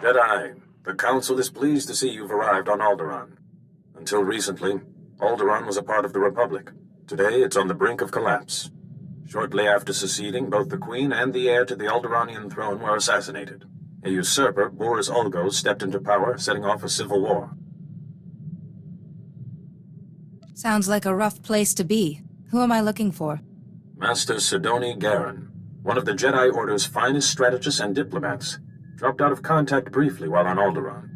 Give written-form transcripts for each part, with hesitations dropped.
Jedi, the Council is pleased to see you've arrived on Alderaan. Until recently, Alderaan was a part of the Republic. Today, it's on the brink of collapse. Shortly after seceding, both the Queen and the heir to the Alderaanian throne were assassinated. A usurper, Boris Ulgos, stepped into power, setting off a civil war. Sounds like a rough place to be. Who am I looking for? Master Sidoni Garen, one of the Jedi Order's finest strategists and diplomats, dropped out of contact briefly while on Alderaan.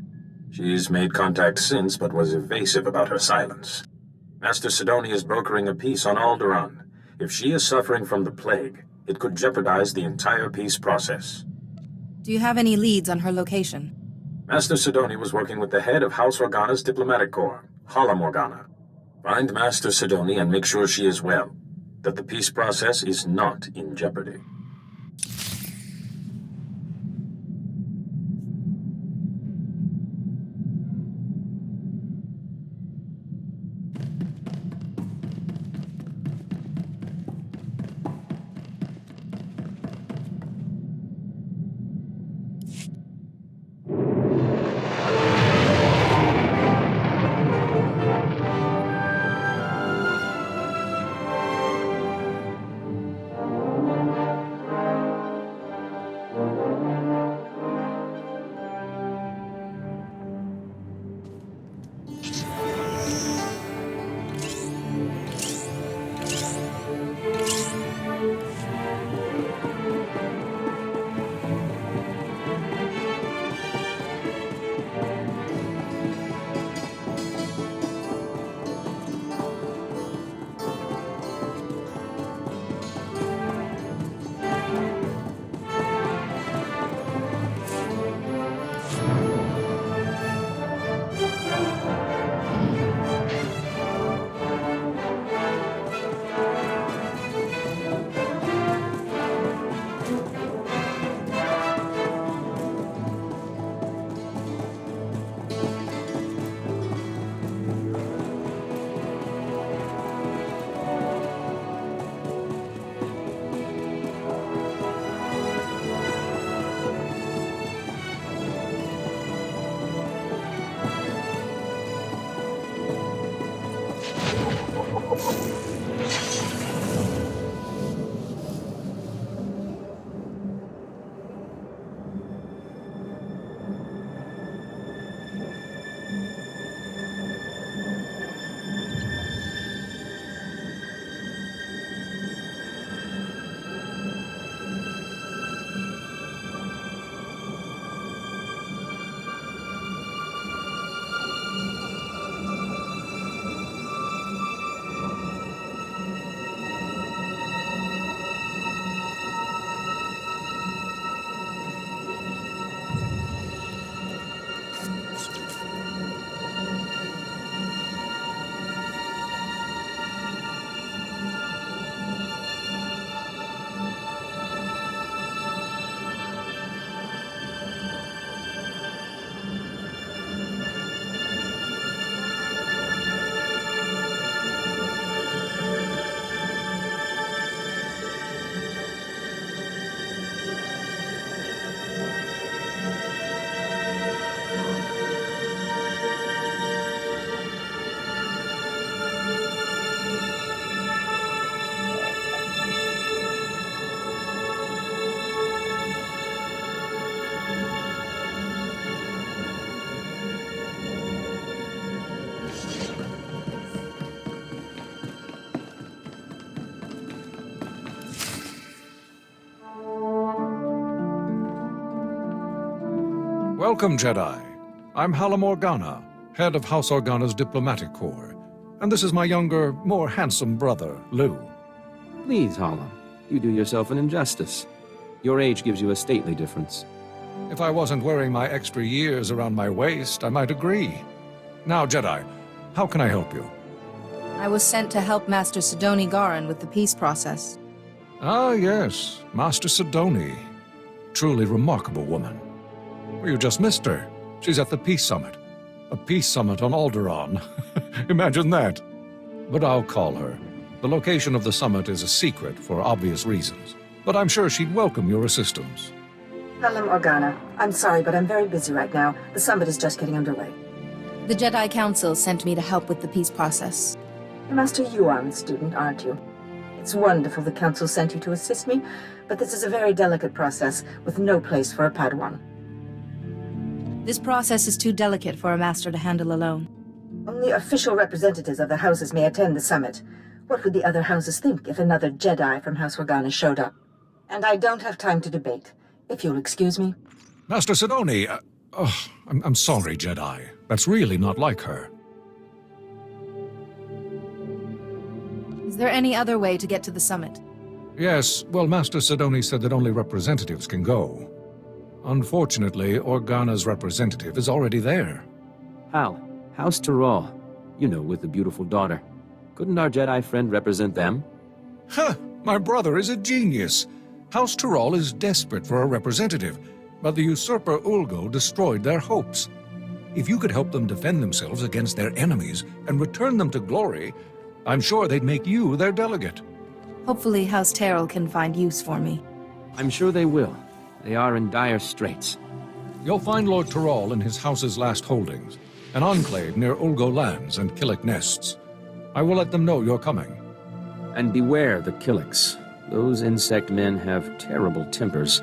She's made contact since, but was evasive about her silence. Master Sidoni is brokering a peace on Alderaan. If she is suffering from the plague, it could jeopardize the entire peace process. Do you have any leads on her location? Master Sidoni was working with the head of House Organa's diplomatic corps, Hala Morgana. Find Master Sidoni and make sure she is well, that the peace process is not in jeopardy. Welcome, Jedi. I'm Hala Morgana, head of House Organa's diplomatic corps. And this is my younger, more handsome brother, Lou. Please, Hala. You do yourself an injustice. Your age gives you a stately difference. If I wasn't wearing my extra years around my waist, I might agree. Now, Jedi, how can I help you? I was sent to help Master Sidoni Garen with the peace process. Ah, yes, Master Sidoni. Truly remarkable woman. Well, you just missed her. She's at the Peace Summit. A peace summit on Alderaan. Imagine that. But I'll call her. The location of the summit is a secret for obvious reasons. But I'm sure she'd welcome your assistance. Pelham Organa. I'm sorry, but I'm very busy right now. The summit is just getting underway. The Jedi Council sent me to help with the peace process. Master Yuan student, aren't you? It's wonderful the Council sent you to assist me, but this is a very delicate process with no place for a Padawan. This process is too delicate for a master to handle alone. Only official representatives of the houses may attend the summit. What would the other houses think if another Jedi from House Organa showed up? And I don't have time to debate. If you'll excuse me. Master Sidoni, I'm sorry, Jedi. That's really not like her. Is there any other way to get to the summit? Yes, well, Master Sidoni said that only representatives can go. Unfortunately, Organa's representative is already there. Hal, House Tyrrell. You know, with the beautiful daughter. Couldn't our Jedi friend represent them? Huh! My brother is a genius. House Tyrrell is desperate for a representative, but the usurper Ulgo destroyed their hopes. If you could help them defend themselves against their enemies and return them to glory, I'm sure they'd make you their delegate. Hopefully House Terrell can find use for me. I'm sure they will. They are in dire straits. You'll find Lord Tyrrell in his house's last holdings, an enclave near Ulgo lands and Killik nests. I will let them know you're coming. And beware the Killiks. Those insect men have terrible tempers.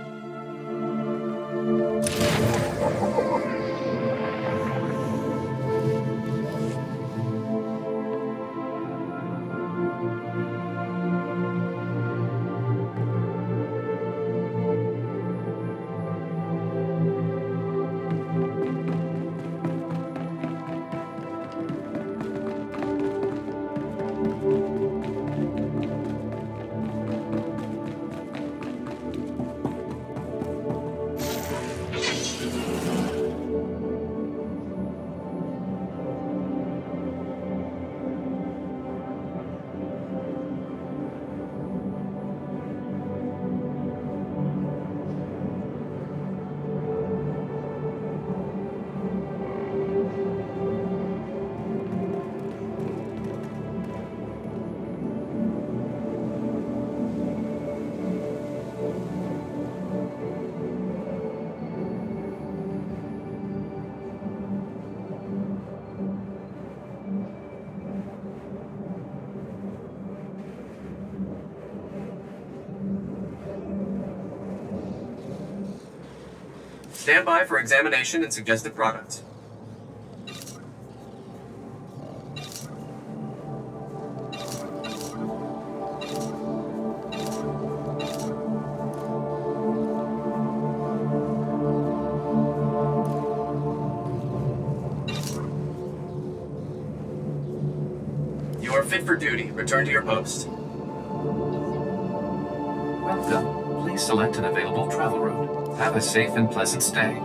Stand by for examination and suggested products. You are fit for duty. Return to your post. Welcome. Please select an available travel route. Have a safe and pleasant stay.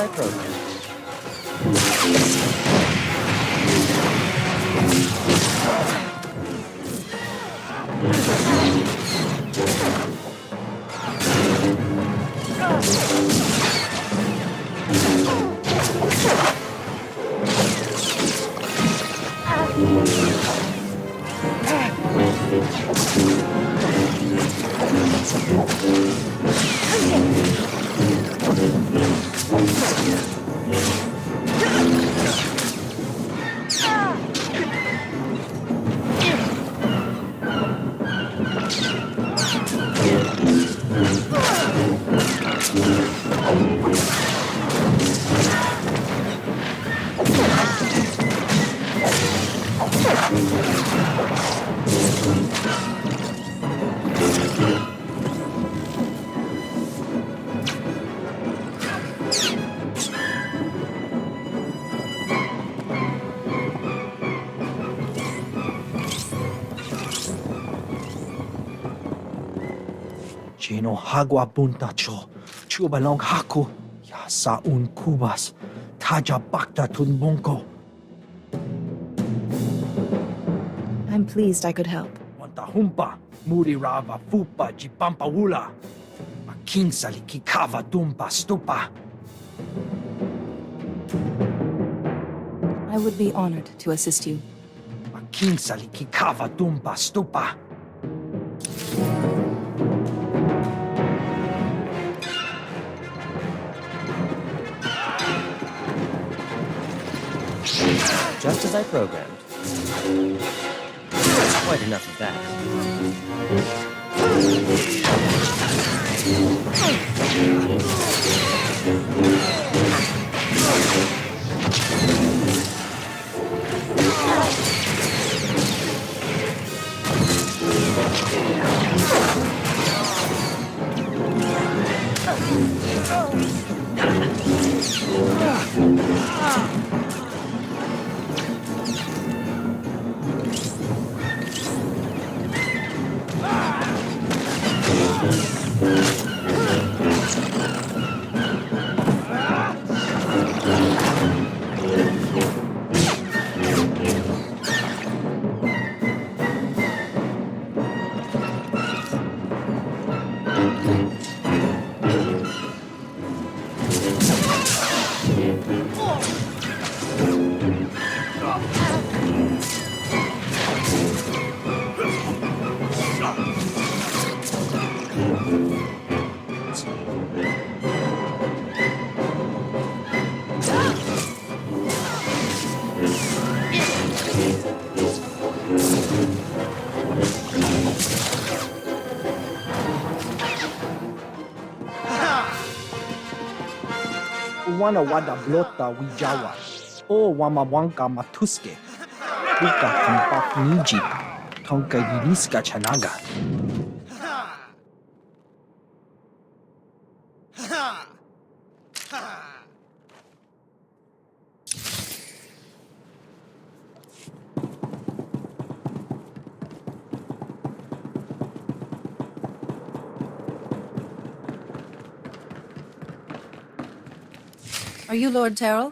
I programmed. Chino hagwa buntacho, chubalong haku, ya saun kubas, taja bakta tunbonko. I'm pleased I could help. Wanta humpa, muri rava fupa jipampa wula. Makinsali kikava dumpa stupa. I would be honored to assist you. Makinsali kikava dumpa stupa. Just as I programmed. That's quite enough of that. Wana wada blota wijawa. O wamawanka matuske. Uka kumpak niji. Tonka diriska chanaga. Are you Lord Terrell?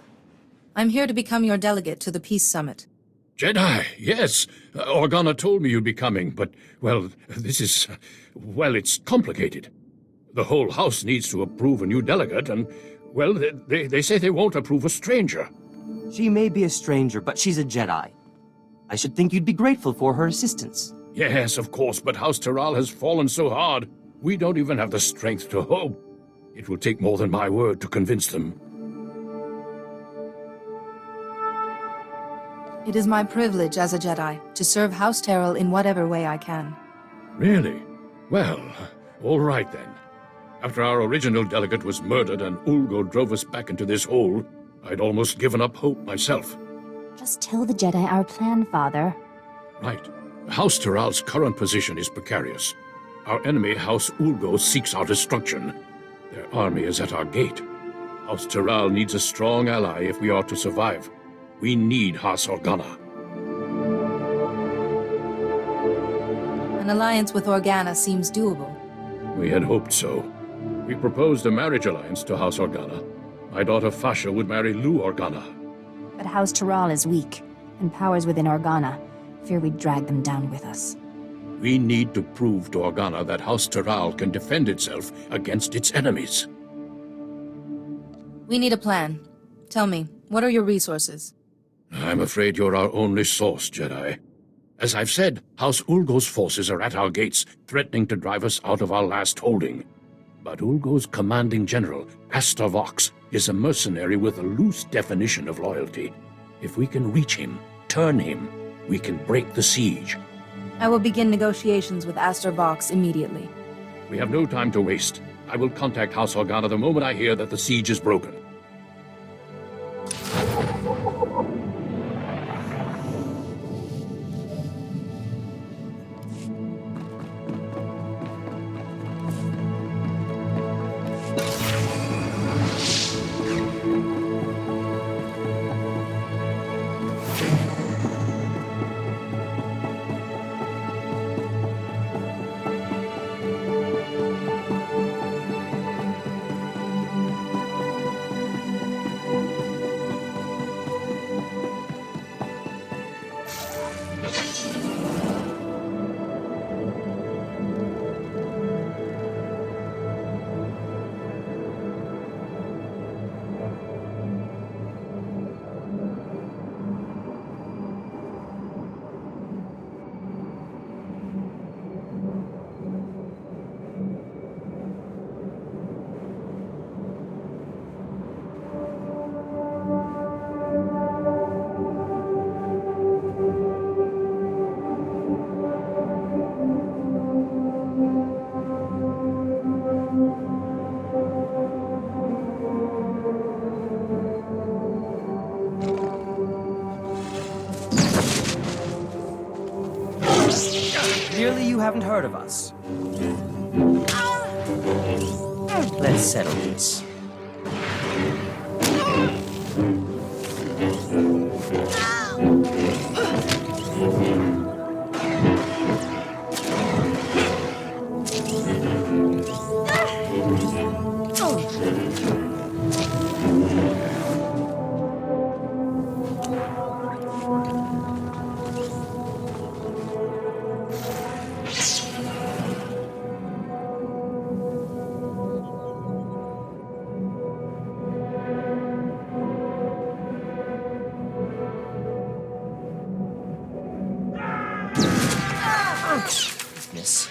I'm here to become your delegate to the Peace Summit. Jedi, yes. Organa told me you'd be coming, but, well, this is... well, it's complicated. The whole house needs to approve a new delegate, and, well, they say they won't approve a stranger. She may be a stranger, but she's a Jedi. I should think you'd be grateful for her assistance. Yes, of course, but House Terral has fallen so hard. We don't even have the strength to hope. It will take more than my word to convince them. It is my privilege as a Jedi to serve House Terrell in whatever way I can. Really? Well, all right then. After our original delegate was murdered and Ulgo drove us back into this hole, I'd almost given up hope myself. Just tell the Jedi our plan, Father. Right. House Terral's current position is precarious. Our enemy, House Ulgo, seeks our destruction. Their army is at our gate. House Terral needs a strong ally if we are to survive. We need House Organa. An alliance with Organa seems doable. We had hoped so. We proposed a marriage alliance to House Organa. My daughter Fasha would marry Lou Organa. But House Tyrrell is weak, and powers within Organa. Fear we'd drag them down with us. We need to prove to Organa that House Tyrrell can defend itself against its enemies. We need a plan. Tell me, what are your resources? I'm afraid you're our only source, Jedi. As I've said, House Ulgo's forces are at our gates, threatening to drive us out of our last holding. But Ulgo's commanding general, Astor Vox, is a mercenary with a loose definition of loyalty. If we can reach him, turn him, we can break the siege. I will begin negotiations with Astor Vox immediately. We have no time to waste. I will contact House Organa the moment I hear that the siege is broken. Clearly you haven't heard of us. Let's settle this. Miss.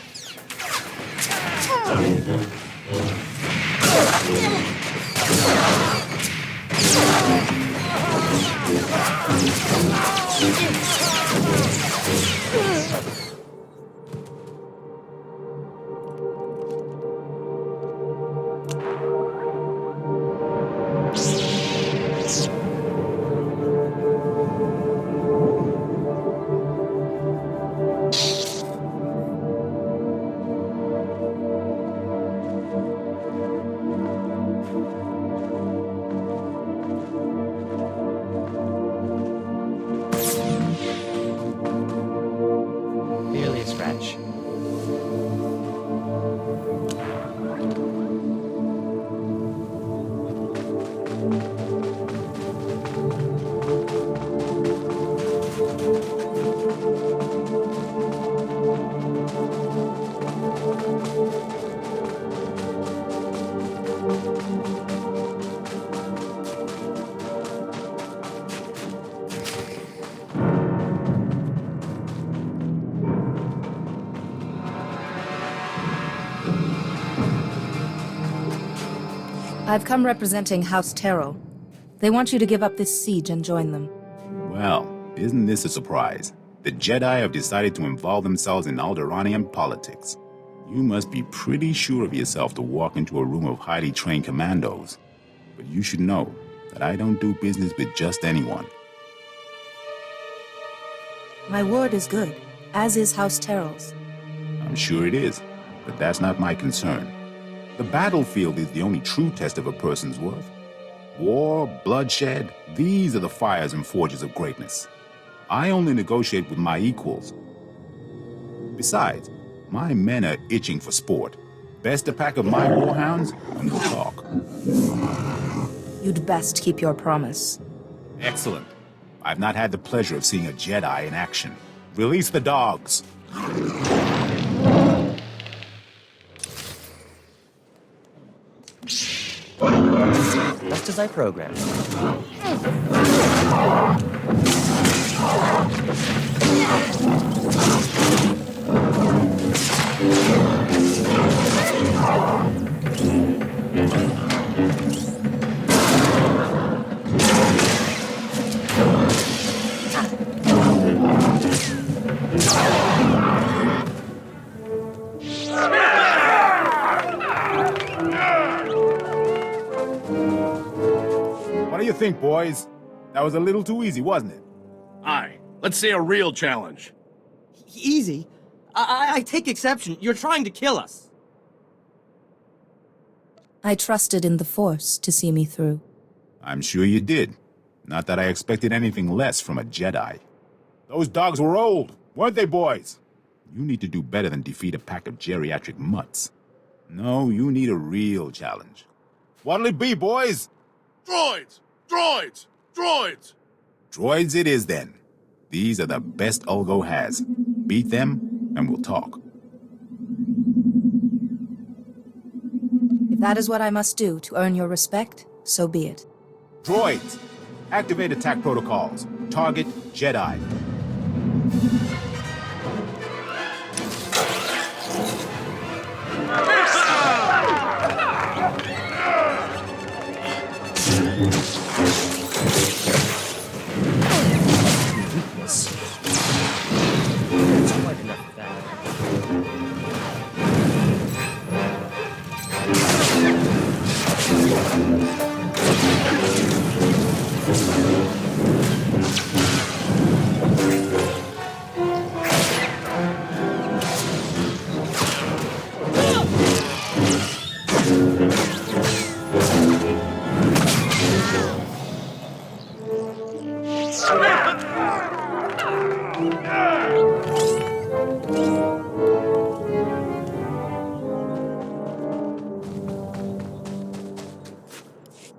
Merely a scratch. I've come representing House Terrell. They want you to give up this siege and join them. Well, isn't this a surprise? The Jedi have decided to involve themselves in Alderaanian politics. You must be pretty sure of yourself to walk into a room of highly trained commandos. But you should know that I don't do business with just anyone. My word is good, as is House Terrell's. I'm sure it is, but that's not my concern. The battlefield is the only true test of a person's worth. War, bloodshed, these are the fires and forges of greatness. I only negotiate with my equals. Besides, my men are itching for sport. Best a pack of my warhounds, and we'll talk. You'd best keep your promise. Excellent. I've not had the pleasure of seeing a Jedi in action. Release the dogs. Just as I programmed. What do you think, boys? That was a little too easy, wasn't it? Aye. Let's see a real challenge. Easy? I take exception. You're trying to kill us. I trusted in the Force to see me through. I'm sure you did. Not that I expected anything less from a Jedi. Those dogs were old, weren't they, boys? You need to do better than defeat a pack of geriatric mutts. No, you need a real challenge. What'll it be, boys? Droids! Droids! Droids! Droids it is, then. These are the best Ulgo has. Beat them, and we'll talk. If that is what I must do to earn your respect, so be it. Droids! Activate attack protocols. Target Jedi.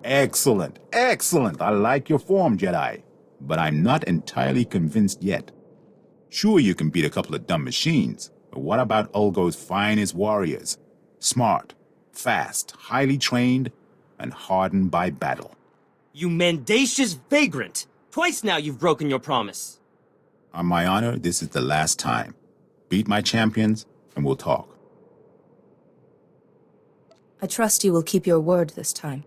Excellent, excellent. I like your form, Jedi. But I'm not entirely convinced yet. Sure, you can beat a couple of dumb machines, but what about Ulgo's finest warriors? Smart, fast, highly trained, and hardened by battle. You mendacious vagrant! Twice now you've broken your promise. On my honor, this is the last time. Beat my champions, and we'll talk. I trust you will keep your word this time.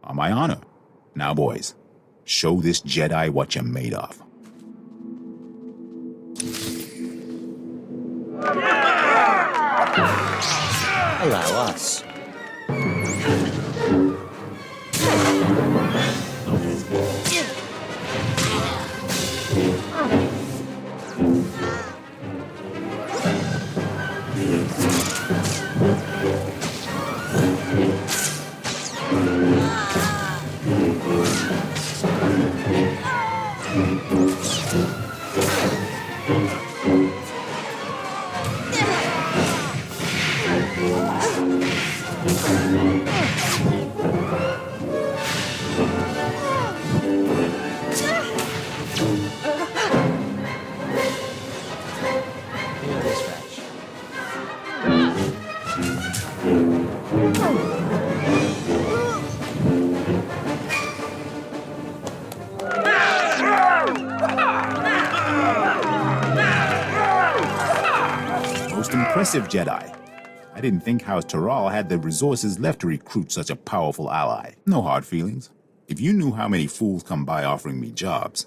On my honor. Now, boys, show this Jedi what you're made of. Allow us. Impressive, Jedi. I didn't think House Taral had the resources left to recruit such a powerful ally. No hard feelings. If you knew how many fools come by offering me jobs.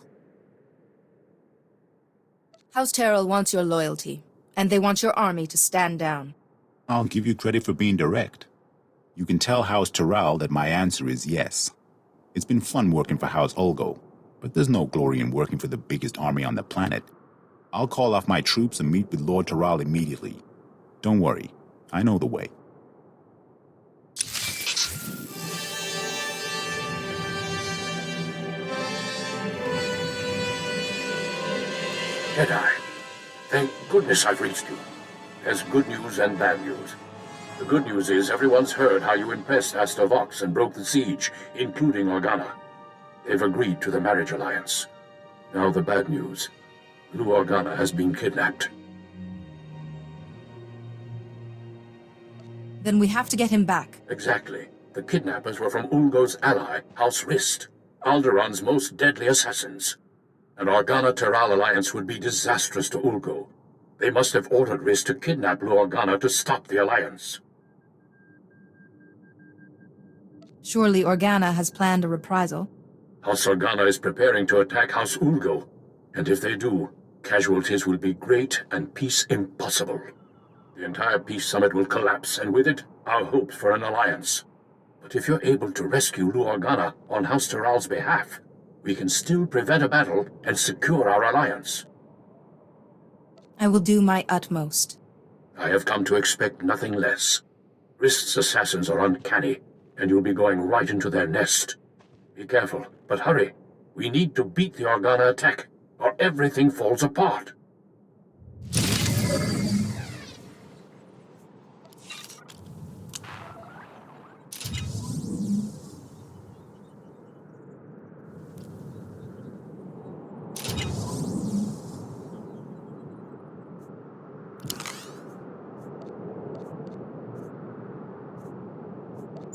House Terrell wants your loyalty, and they want your army to stand down. I'll give you credit for being direct. You can tell House Taral that my answer is yes. It's been fun working for House Ulgo, but there's no glory in working for the biggest army on the planet. I'll call off my troops and meet with Lord Taral immediately. Don't worry, I know the way. Jedi, thank goodness I've reached you. There's good news and bad news. The good news is everyone's heard how you impressed Asta Vox and broke the siege, including Organa. They've agreed to the marriage alliance. Now the bad news. Blue Organa has been kidnapped. Then we have to get him back. Exactly. The kidnappers were from Ulgo's ally, House Rist, Alderaa's most deadly assassins. An Organa-Terral alliance would be disastrous to Ulgo. They must have ordered Rist to kidnap Blue Organa to stop the alliance. Surely Organa has planned a reprisal. House Organa is preparing to attack House Ulgo, and if they do, casualties will be great and peace impossible. The entire peace summit will collapse, and with it, our hopes for an alliance. But if you're able to rescue Blue Organa on House Terral's behalf, we can still prevent a battle and secure our alliance. I will do my utmost. I have come to expect nothing less. Rist's assassins are uncanny, and you'll be going right into their nest. Be careful, but hurry. We need to beat the Organa attack, or everything falls apart.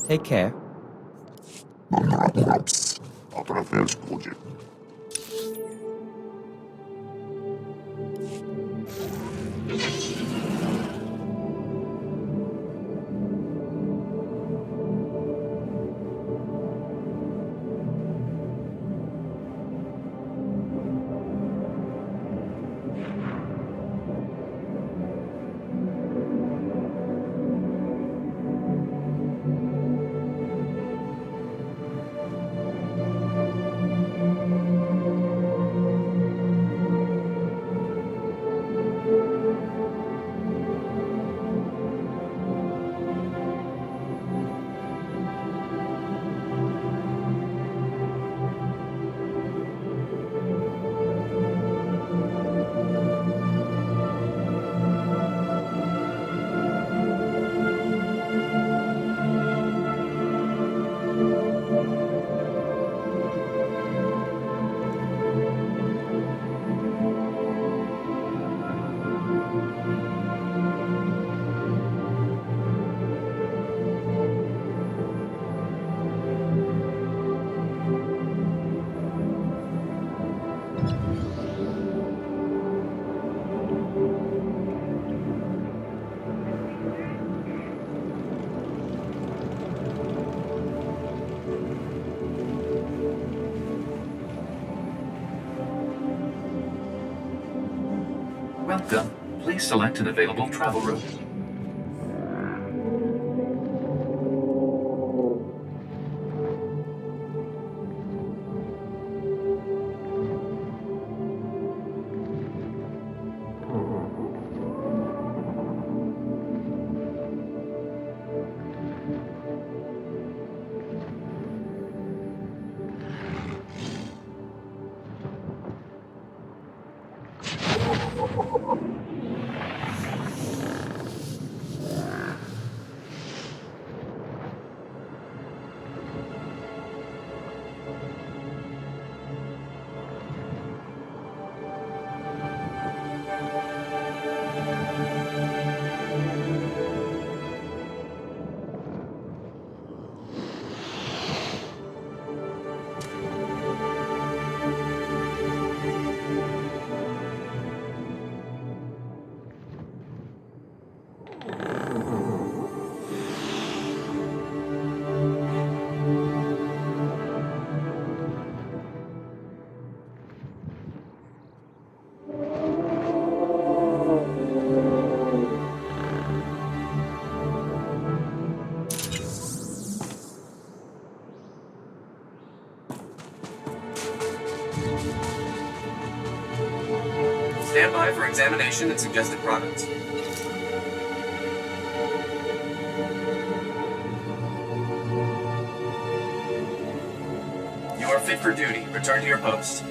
Take care. Através pode. Welcome. Please select an available travel route. Stand by for examination and suggested products. You are fit for duty. Return to your post.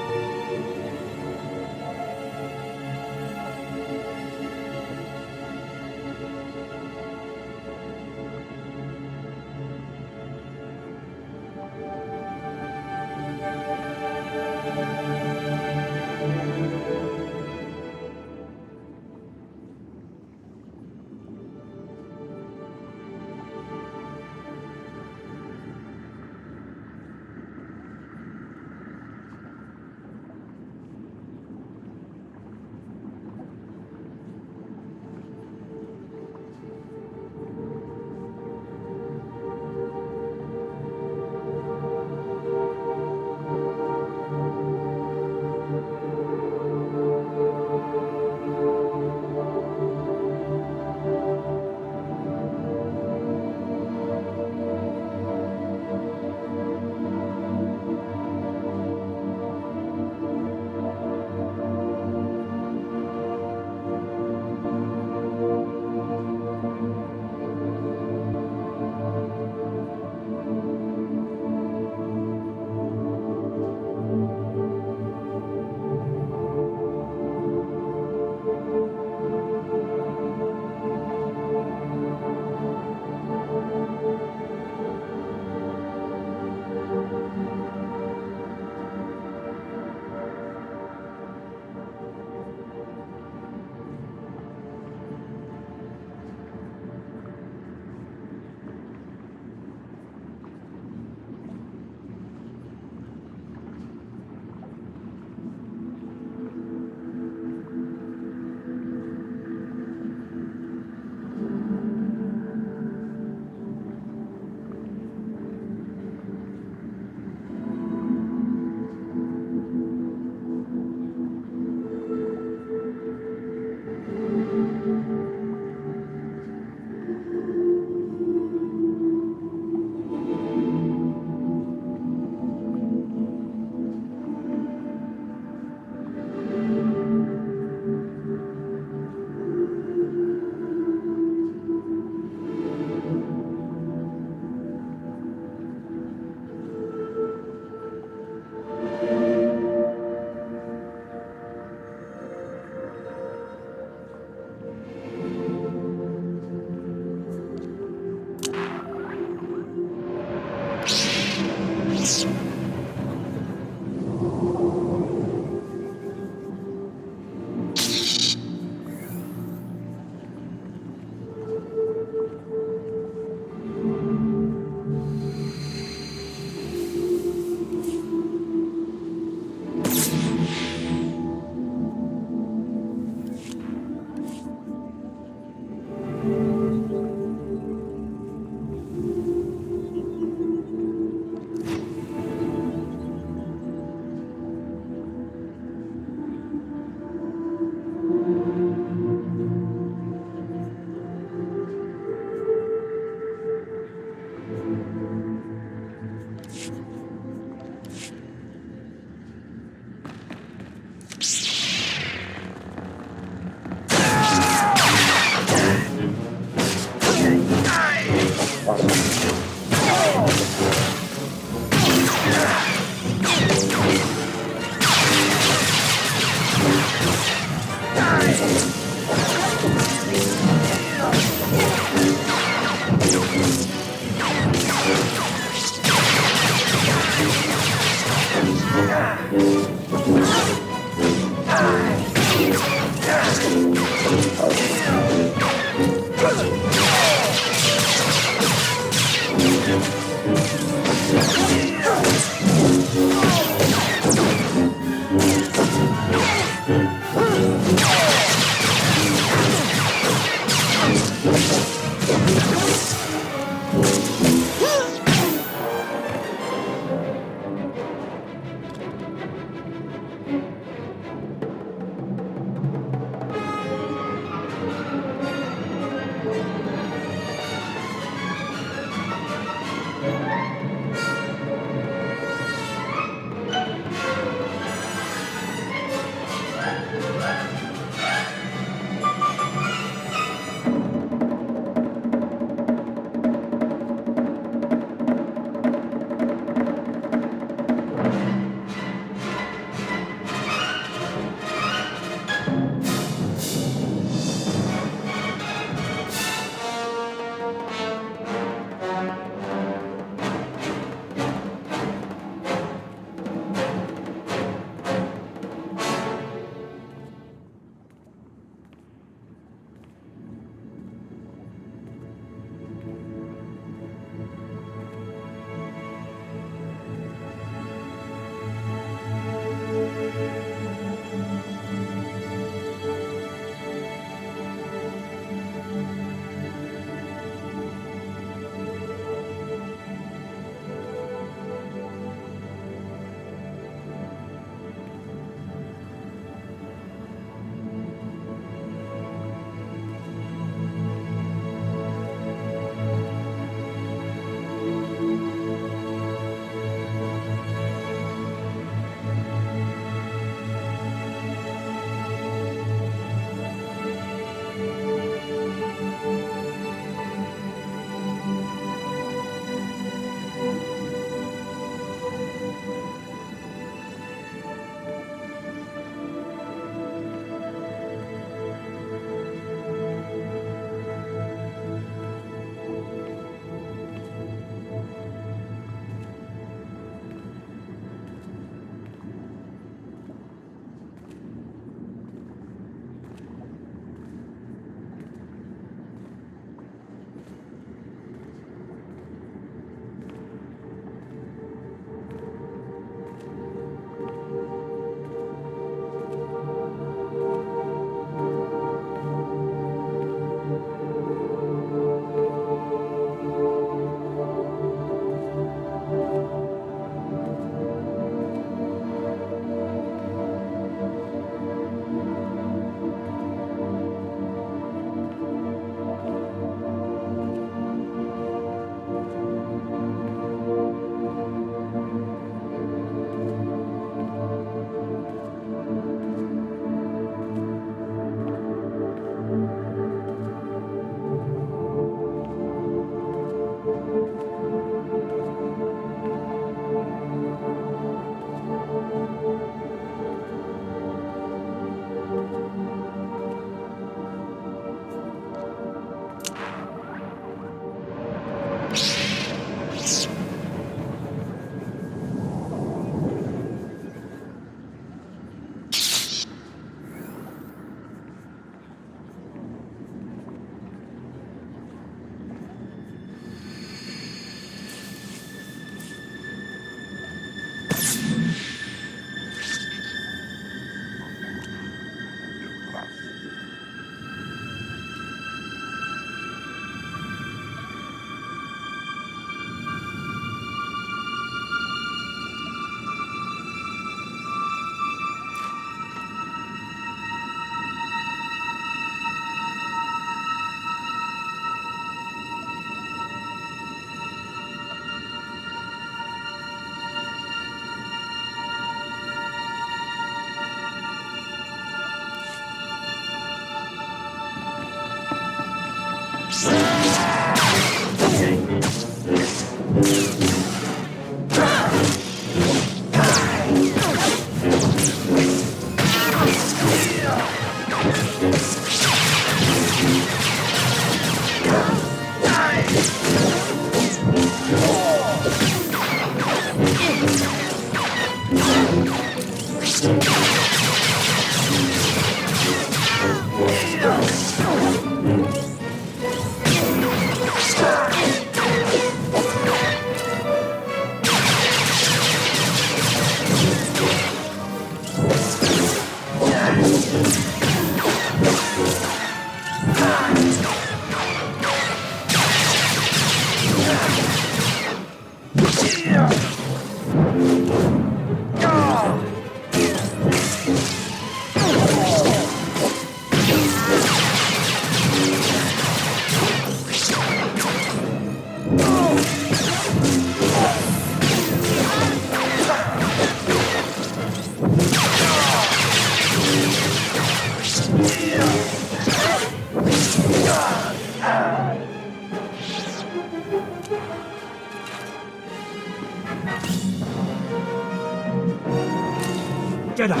Jedi!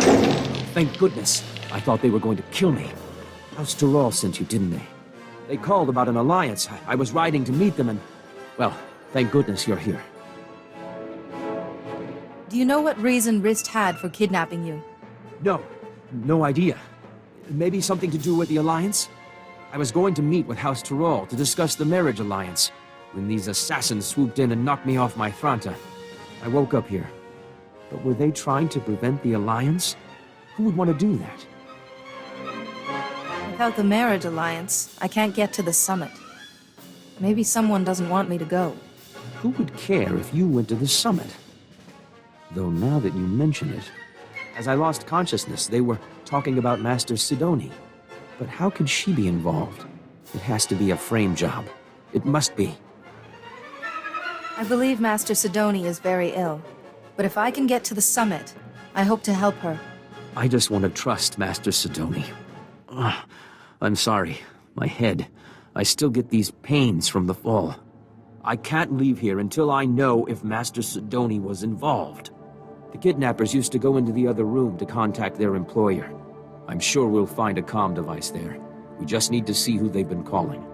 Thank goodness. I thought they were going to kill me. House Tyrrell sent you, didn't they? They called about an alliance. I was riding to meet them and... Well, thank goodness you're here. Do you know what reason Rist had for kidnapping you? No idea. Maybe something to do with the alliance? I was going to meet with House Tyrrell to discuss the marriage alliance, when these assassins swooped in and knocked me off my Franta. I woke up here. But were they trying to prevent the alliance? Who would want to do that? Without the marriage alliance, I can't get to the summit. Maybe someone doesn't want me to go. Who would care if you went to the summit? Though now that you mention it, as I lost consciousness, they were talking about Master Sidoni. But how could she be involved? It has to be a frame job. It must be. I believe Master Sidoni is very ill. But if I can get to the summit, I hope to help her. I just want to trust Master Sidoni. I'm sorry. My head. I still get these pains from the fall. I can't leave here until I know if Master Sidoni was involved. The kidnappers used to go into the other room to contact their employer. I'm sure we'll find a comm device there. We just need to see who they've been calling.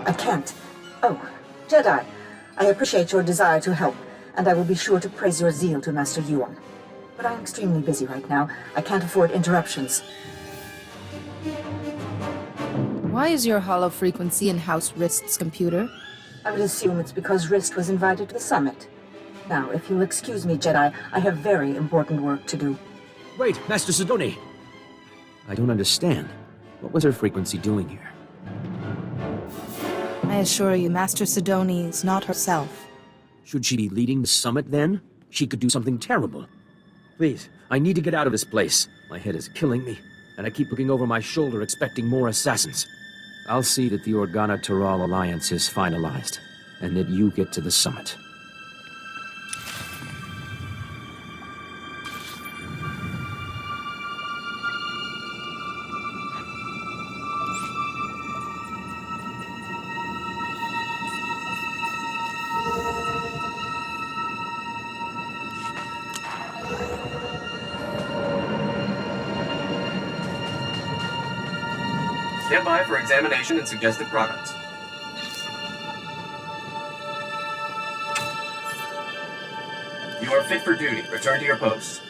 I can't. Oh, Jedi, I appreciate your desire to help, and I will be sure to praise your zeal to Master Yuan. But I'm extremely busy right now. I can't afford interruptions. Why is your hollow frequency in House Rist's computer? I would assume it's because Rist was invited to the summit. Now, if you'll excuse me, Jedi, I have very important work to do. Wait, Master Sidoni! I don't understand. What was her frequency doing here? I assure you, Master Sidoni is not herself. Should she be leading the summit, then? She could do something terrible. Please, I need to get out of this place. My head is killing me, and I keep looking over my shoulder expecting more assassins. I'll see that the Organa-Taral alliance is finalized, and that you get to the summit. Stand by for examination and suggested products. You are fit for duty. Return to your post.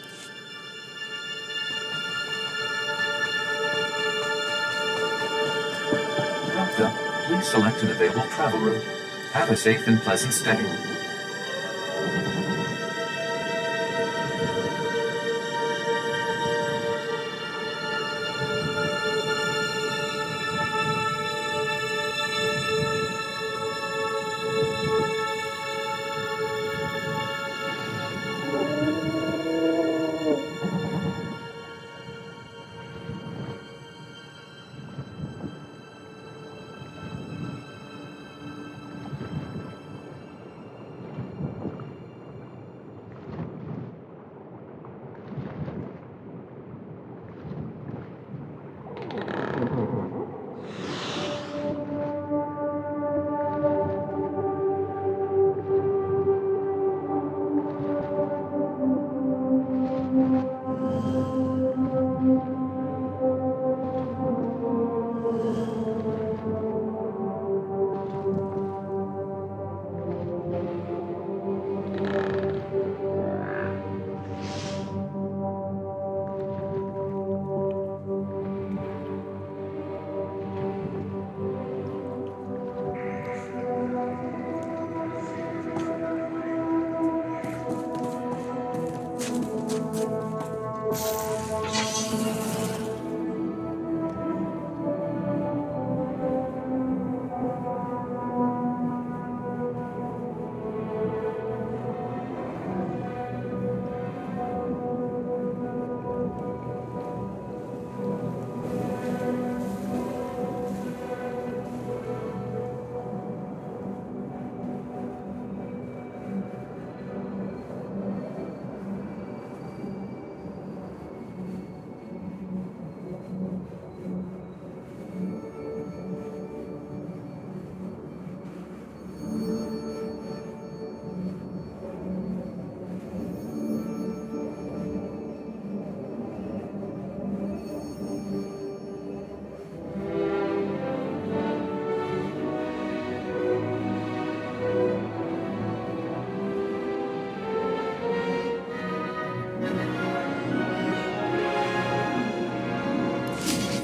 Welcome. Please select an available travel route. Have a safe and pleasant stay.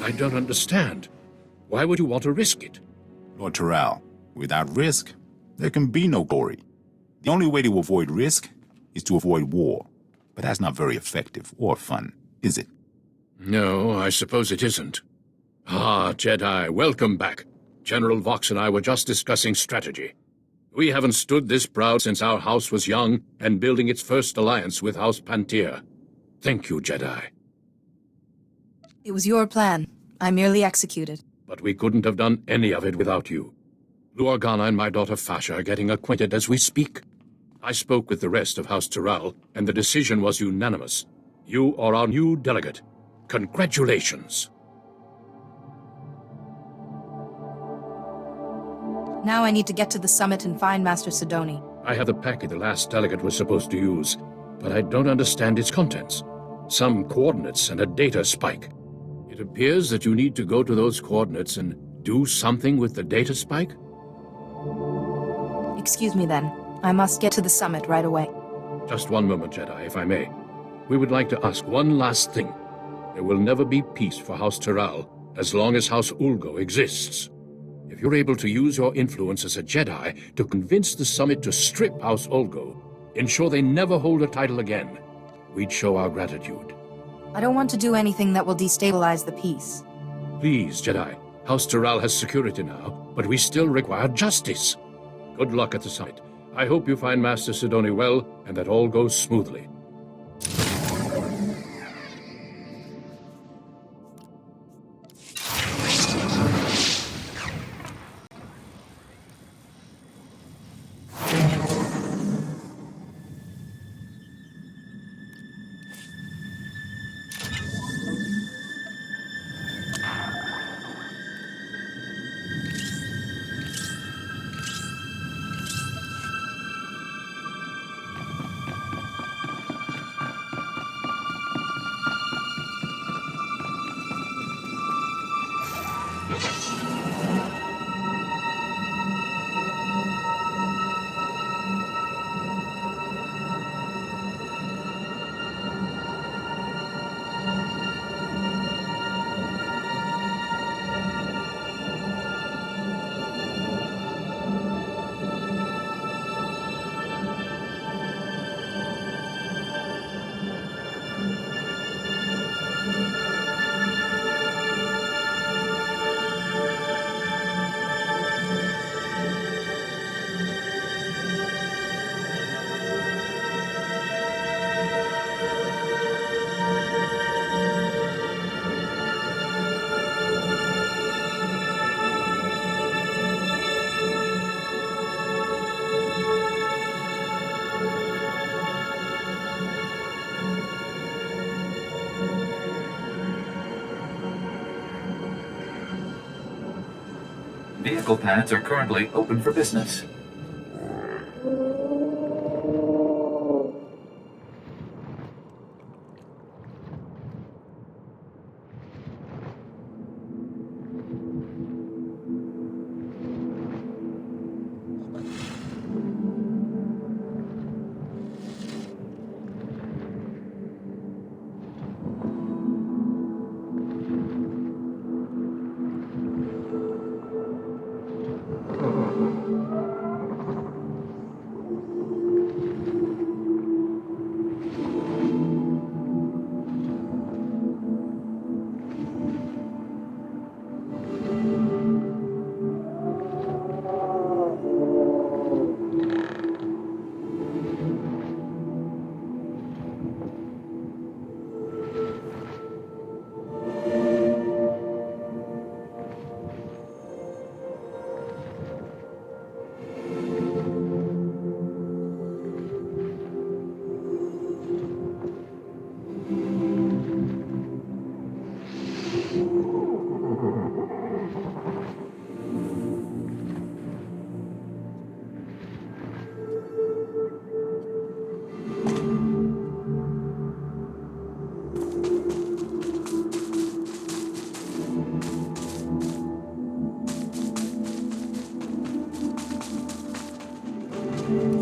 I don't understand. Why would you want to risk it? Lord Taral, without risk, there can be no glory. The only way to avoid risk is to avoid war. But that's not very effective or fun, is it? No, I suppose it isn't. Ah, Jedi, welcome back. General Vox and I were just discussing strategy. We haven't stood this proud since our house was young and building its first alliance with House Pantir. Thank you, Jedi. It was your plan. I merely executed. But we couldn't have done any of it without you. Lou Organa and my daughter Fasha are getting acquainted as we speak. I spoke with the rest of House Tyrell, and the decision was unanimous. You are our new delegate. Congratulations. Now I need to get to the summit and find Master Sidoni. I have the packet the last delegate was supposed to use, but I don't understand its contents. Some coordinates and a data spike. It appears that you need to go to those coordinates and do something with the data spike? Excuse me then. I must get to the summit right away. Just one moment, Jedi, if I may. We would like to ask one last thing. There will never be peace for House Tyrell as long as House Ulgo exists. If you're able to use your influence as a Jedi to convince the summit to strip House Ulgo, ensure they never hold a title again, we'd show our gratitude. I don't want to do anything that will destabilize the peace. Please, Jedi. House Tyrell has security now, but we still require justice. Good luck at the summit. I hope you find Master Sidoni well, and that all goes smoothly. Vehicle pads are currently open for business.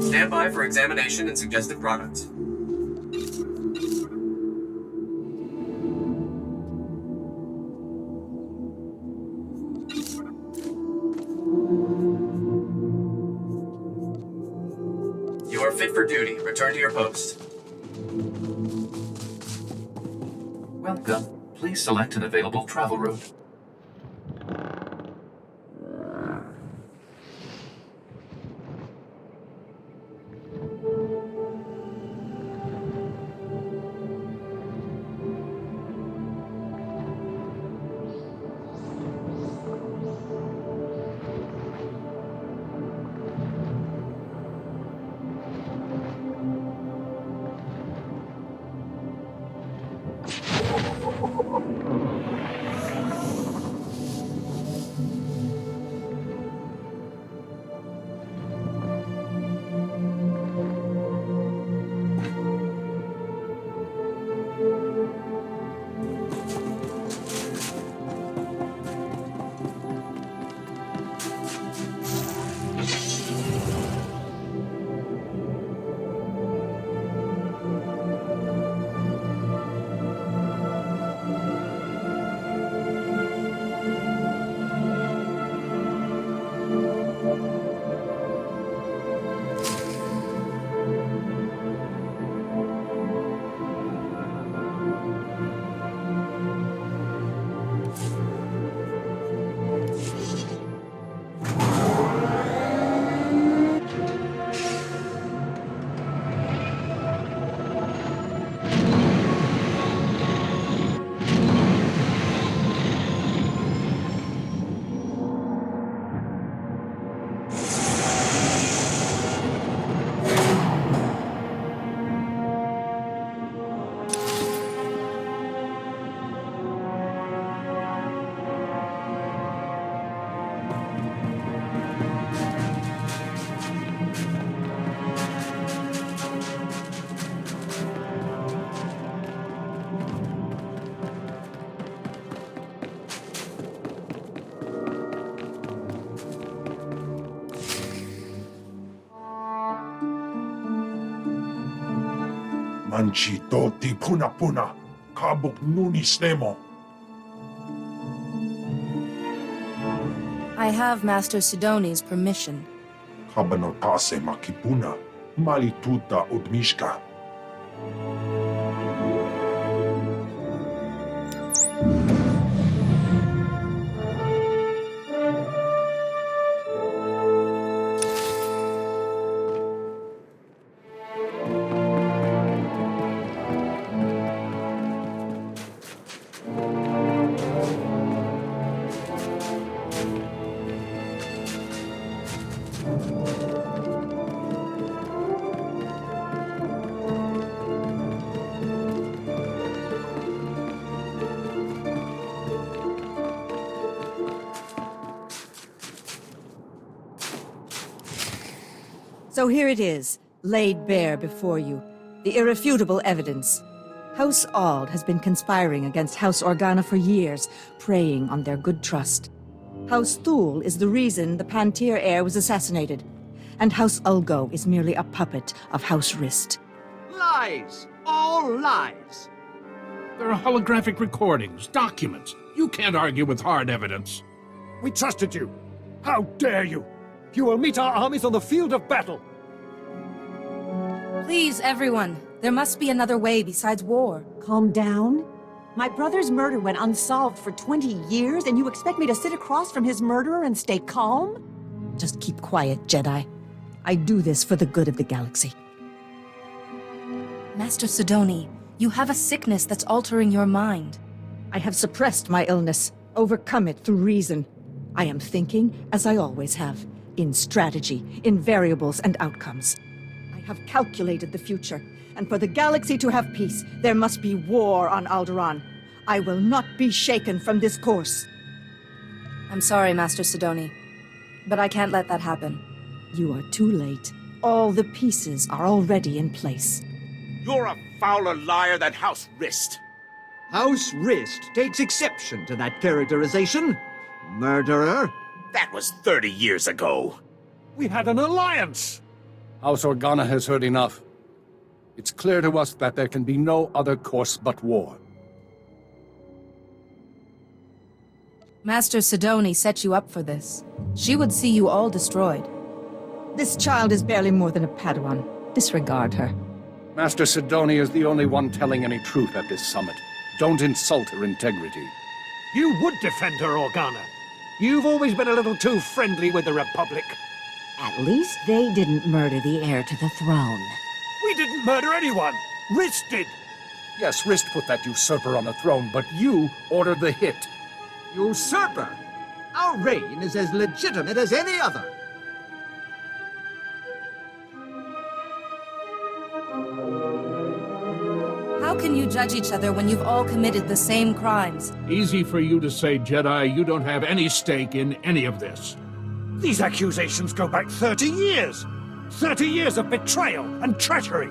Stand by for examination and suggested products. You are fit for duty. Return to your post. Welcome. Please select an available travel route. Manchi toti puna puna, kabuk nunis nemo. I have Master Sidoni's permission. Kabanotase makipuna, malituta udmishka. So here it is, laid bare before you. The irrefutable evidence. House Ald has been conspiring against House Organa for years, preying on their good trust. House Thule is the reason the Pantir heir was assassinated. And House Ulgo is merely a puppet of House Rist. Lies! All lies! There are holographic recordings, documents. You can't argue with hard evidence. We trusted you. How dare you? You will meet our armies on the field of battle. Please, everyone. There must be another way besides war. Calm down. My brother's murder went unsolved for 20 years, and you expect me to sit across from his murderer and stay calm? Just keep quiet, Jedi. I do this for the good of the galaxy. Master Sidoni, you have a sickness that's altering your mind. I have suppressed my illness, overcome it through reason. I am thinking, as I always have, in strategy, in variables and outcomes. I have calculated the future, and for the galaxy to have peace, there must be war on Alderaan. I will not be shaken from this course. I'm sorry, Master Sidoni, but I can't let that happen. You are too late. All the pieces are already in place. You're a fouler liar than House Rist. House Rist takes exception to that characterization. Murderer. That was 30 years ago. We had an alliance! House Organa has heard enough. It's clear to us that there can be no other course but war. Master Sidoni set you up for this. She would see you all destroyed. This child is barely more than a Padawan. Disregard her. Master Sidoni is the only one telling any truth at this summit. Don't insult her integrity. You would defend her, Organa. You've always been a little too friendly with the Republic. At least they didn't murder the heir to the throne. We didn't murder anyone. Rist did. Yes, Rist put that usurper on the throne, but you ordered the hit. Usurper? Our reign is as legitimate as any other. How can you judge each other when you've all committed the same crimes? Easy for you to say, Jedi, you don't have any stake in any of this. These accusations go back 30 years. 30 years of betrayal and treachery.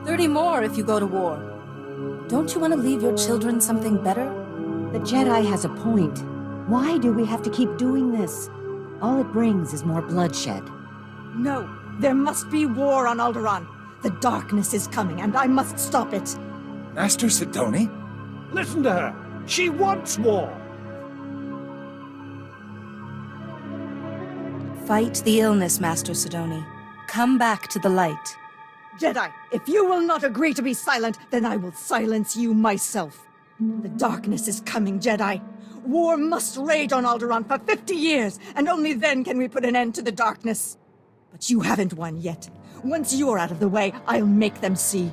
30 more if you go to war. Don't you want to leave your children something better? The Jedi has a point. Why do we have to keep doing this? All it brings is more bloodshed. No, there must be war on Alderaan. The darkness is coming, and I must stop it. Master Sidoni? Listen to her. She wants war. Fight the illness, Master Sidoni. Come back to the light. Jedi, if you will not agree to be silent, then I will silence you myself. The darkness is coming, Jedi. War must rage on Alderaan for 50 years, and only then can we put an end to the darkness. But you haven't won yet. Once you're out of the way, I'll make them see.